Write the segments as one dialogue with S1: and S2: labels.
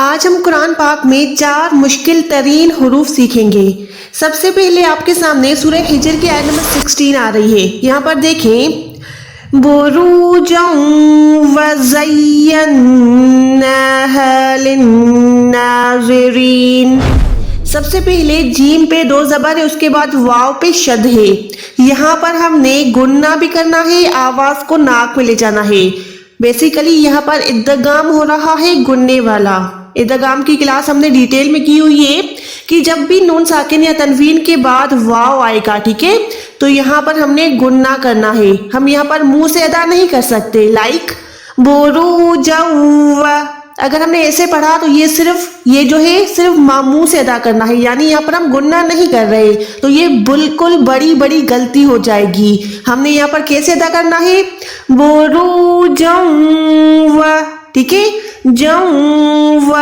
S1: آج ہم قرآن پاک میں 4 مشکل ترین حروف سیکھیں گے۔ سب سے پہلے آپ کے سامنے سورہ حجر کی آیت نمبر 16 آ رہی ہے۔ یہاں پر دیکھیں بُرُوجًا وَزَيَّنَّاهَا لِلنَّاظِرِينَ۔ سب سے پہلے جیم پہ 2 زبر ہے، اس کے بعد واو پہ شد ہے۔ یہاں پر ہم نے گننا بھی کرنا ہے، آواز کو ناک میں لے جانا ہے۔ بیسیکلی یہاں پر ادغام ہو رہا ہے گننے والا۔ ادغام کی کلاس ہم نے ڈیٹیل میں کی ہوئی ہے کہ جب بھی نون ساکن یا تنوین کے بعد واو آئے گا، ٹھیک ہے، تو یہاں پر ہم نے گننا کرنا ہے۔ ہم یہاں پر منہ سے ادا نہیں کر سکتے، لائک بُرُوجًا۔ اگر ہم نے ایسے پڑھا تو یہ جو ہے صرف منہ سے ادا کرنا ہے، یعنی یہاں پر ہم گننا نہیں کر رہے، تو یہ بالکل بڑی غلطی ہو جائے گی۔ ہم نے یہاں پر کیسے ادا کرنا ہے؟ بُرُوجًا، ٹھیک ہے، جَوْ،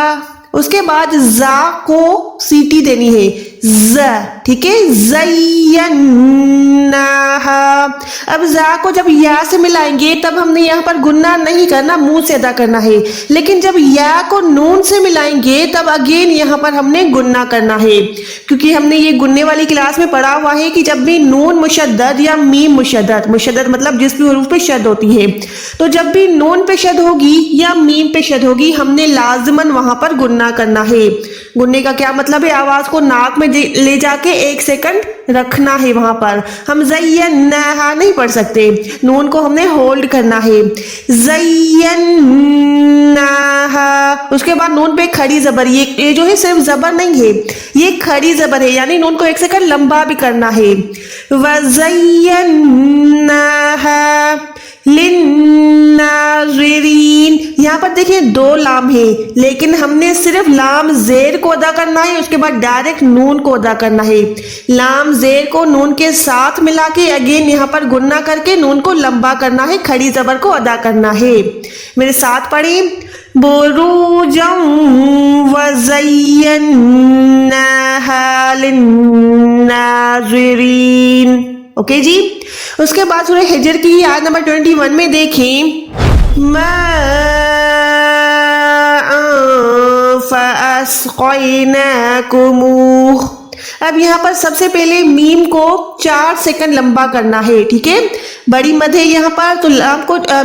S1: اس کے بعد زا کو سیٹی دینی ہے، ز، ٹھیک ہے، زَيَّنَّاهَا۔ اب زا کو جب یا سے ملائیں گے تب ہم نے یہاں پر گننا نہیں کرنا، منہ سے ادا کرنا ہے، لیکن جب یا کو نون سے ملائیں گے تب اگین یہاں پر ہم نے گننا کرنا ہے، کیونکہ ہم نے یہ گننے والی کلاس میں پڑھا ہوا ہے کہ جب بھی نون مشدد یا میم مشدد مطلب جس بھی حروف پہ شد ہوتی ہے، تو جب بھی نون پہ شد ہوگی یا میم پہ شد ہوگی ہم نے لازماً وہاں پر گننا کرنا ہے۔ گننے کا کیا مطلب ہے؟ آواز کو ناک میں لے جا کے 1 سیکنڈ رکھنا ہے، وہاں پر ہم زینہا نہیں پڑھ سکتے، نون کو ہم نے ہولڈ کرنا ہے، زینہا۔ اس کے بعد نون پہ کھڑی زبر، یہ جو ہے صرف زبر نہیں ہے، یہ کھڑی زبر ہے، یعنی نون کو 1 سیکنڈ لمبا بھی کرنا ہے، وَزَيَّنَّاهَا لِلنَّاظِرِينَ۔ یہاں پر دیکھیں 2 لام ہے، لیکن ہم نے صرف لام زیر کو ادا کرنا ہے، اس کے بعد ڈائریکٹ نون کو ادا کرنا ہے۔ لام زیر کو نون کے ساتھ ملا کے اگین یہاں پر گننا کر کے نون کو لمبا کرنا ہے، کھڑی زبر کو ادا کرنا ہے۔ میرے ساتھ پڑھیں، بُرُوجًا وَزَيَّنَّاهَا لِلنَّاظِرِينَ۔ اوکے جی، اس کے بعد سورہ حجر کی آیت نمبر 21 میں دیکھیں مَاءً فَأَسْقَيْنَاكُمُوهُ۔ اب یہاں پر سب سے پہلے میم کو 4 سیکنڈ لمبا کرنا ہے، ٹھیک ہے، بڑی مد ہے یہاں پر، تو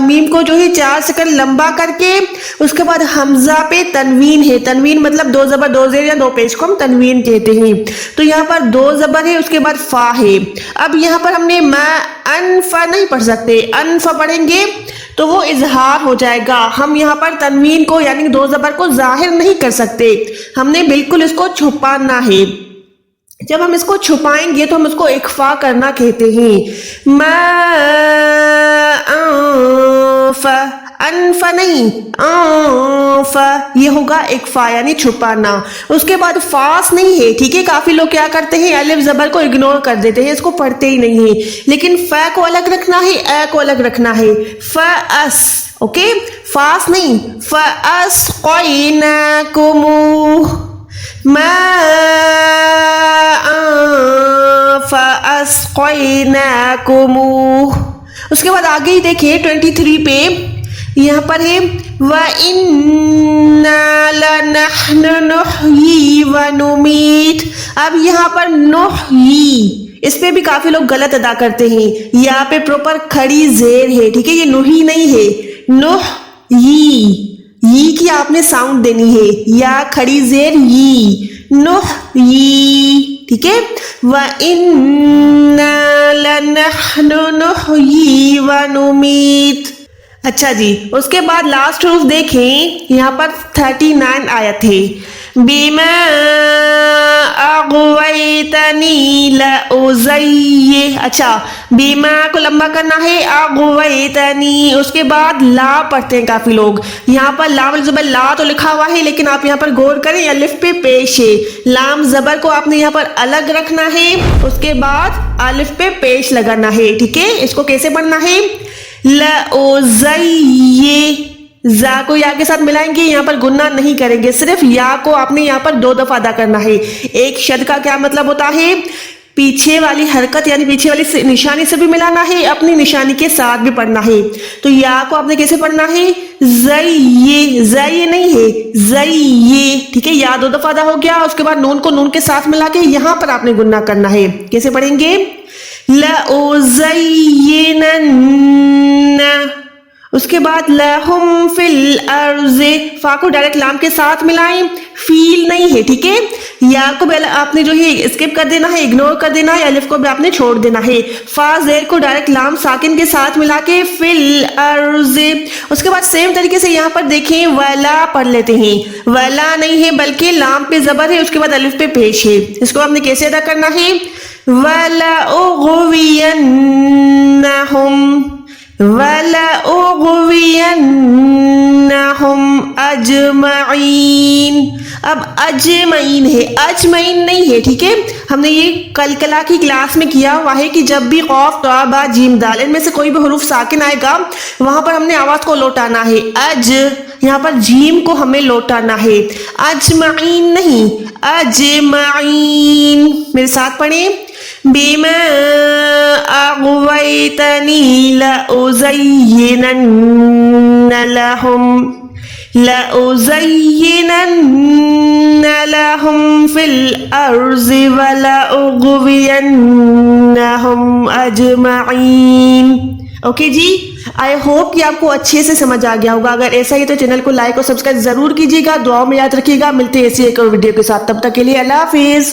S1: میم کو جو ہے 4 سیکنڈ لمبا کر کے اس کے بعد حمزہ پہ تنوین ہے، تنوین مطلب 2 زبر 2 زیر یا 2 پیش کو ہم تنوین کہتے ہیں، تو یہاں پر 2 زبر ہے، اس کے بعد فا ہے۔ اب یہاں پر ہم نے انفا نہیں پڑھ سکتے، انفا پڑھیں گے تو وہ اظہار ہو جائے گا، ہم یہاں پر تنوین کو یعنی 2 زبر کو ظاہر نہیں کر سکتے، ہم نے بالکل اس کو چھپانا ہے۔ جب ہم اس کو چھپائیں گے تو ہم اس کو اخفا کرنا کہتے ہیں، انفا نہیں، انفا، یہ ہوگا اخفا یعنی چھپانا۔ اس کے بعد فاس نہیں ہے، ٹھیک ہے، کافی لوگ کیا کرتے ہیں الف زبر کو اگنور کر دیتے ہیں، اس کو پڑھتے ہی نہیں ہیں، لیکن فا کو الگ رکھنا ہے، اے کو الگ رکھنا ہے، فاس، اوکے، فاس نہیں، فَأَسْقَيْنَاكُمُوهُ مَاءً فَأَسْقَيْنَاكُمُوهُ۔ اس کے بعد آگے ہی دیکھیں 23 پہ، یہاں پر ہے وَإِنَّا لَنَحْنُ نُحْيِي وَنُمِيتُ۔ اب یہاں پر نحیی، اس پہ بھی کافی لوگ غلط ادا کرتے ہیں، یہاں پہ پروپر کھڑی زیر ہے، ٹھیک ہے، یہ نحی نہیں ہے، نحیی، یہ کی آپ نے ساؤنڈ دینی ہے، یا کھڑی زیر ی، نحیی، ٹھیک ہے، وَإِنَّا لَنَحْنُ نُحْيِي وَنُمِيتُ۔ اچھا جی، اس کے بعد لاسٹ حروف دیکھیں، یہاں پر 39 آیت ہے، بِمَا أَغْوَيْتَنِي لَأُزَيِّنَّ۔ اچھا، بیما کو لمبا کرنا ہے، أَغْوَيْتَنِي، اس کے بعد لا پڑھتے ہیں کافی لوگ، یہاں پر لام زبر لا تو لکھا ہوا ہے، لیکن آپ یہاں پر غور کریں الف پہ پیش ہے، لام زبر کو آپ نے یہاں پر الگ رکھنا ہے، اس کے بعد الف پہ پیش لگانا ہے، ٹھیک ہے، اس کو کیسے پڑھنا ہے؟ لَأُزَيِّنَّ، زا کو یا کے ساتھ ملائیں گے، یہاں پر گننا نہیں کریں گے، صرف یا کو آپ نے یہاں پر 2 دفعہ ادا کرنا ہے۔ ایک شد کا کیا مطلب ہوتا ہے؟ پیچھے والی حرکت یعنی پیچھے والی نشانی سے بھی ملانا ہے، اپنی نشانی کے ساتھ بھی پڑھنا ہے. تو یا کو آپ نے کیسے پڑھنا ہے؟ زئی نہیں ہے، زئی. ٹھیک ہے، یا 2 دفعہ ادا ہو گیا. اس کے بعد نون کو نون کے ساتھ ملا کے یہاں پر آپ نے گننا کرنا ہے. کیسے پڑھیں گے؟ اس کے بعد لہم فی الارض، فا کو ڈائریکٹ لام کے ساتھ ملائیں، فیل نہیں ہے. ٹھیک ہے، یا کو آپ نے جو ہے اسکپ کر دینا ہے، اگنور کر دینا ہے، الف کو بھی آپ نے چھوڑ دینا ہے. فا زیر کو ڈائریکٹ لام ساکن کے ساتھ ملا کے فی الارض. اس کے بعد سیم طریقے سے یہاں پر دیکھیں ولا پڑھ لیتے ہیں. ولا نہیں ہے بلکہ لام پہ زبر ہے، اس کے بعد الف پہ پیش ہے. اس کو آپ نے کیسے ادا کرنا ہے؟ وَلَأُغْوِيَنَّهُمْ أَجْمَعِينَ. اب اجمعین ہے، اجمعین نہیں ہے. ٹھیک ہے، ہم نے یہ کلکلا کی کلاس میں کیا ہوا ہے کہ جب بھی قاف طا با جیم دال ان میں سے کوئی بھی حروف ساکن آئے گا وہاں پر ہم نے آواز کو لوٹانا ہے. یہاں پر جیم کو ہمیں لوٹانا ہے، اجمعین نہیں، اجمعین. میرے ساتھ پڑھیں. بما اغويتني لأزينن لهم في الأرض ولأغوينهم أجمعين. اوکے جی، آئی ہوپ کہ آپ کو اچھے سے سمجھ آ گیا ہوگا. اگر ایسا ہی تو چینل کو لائک اور سبسکرائب ضرور کیجیے گا. دعاؤں میں یاد رکھیے گا. ملتے ہیں ایسی ایک اور ویڈیو کے ساتھ. تب تک کے لیے اللہ حافظ.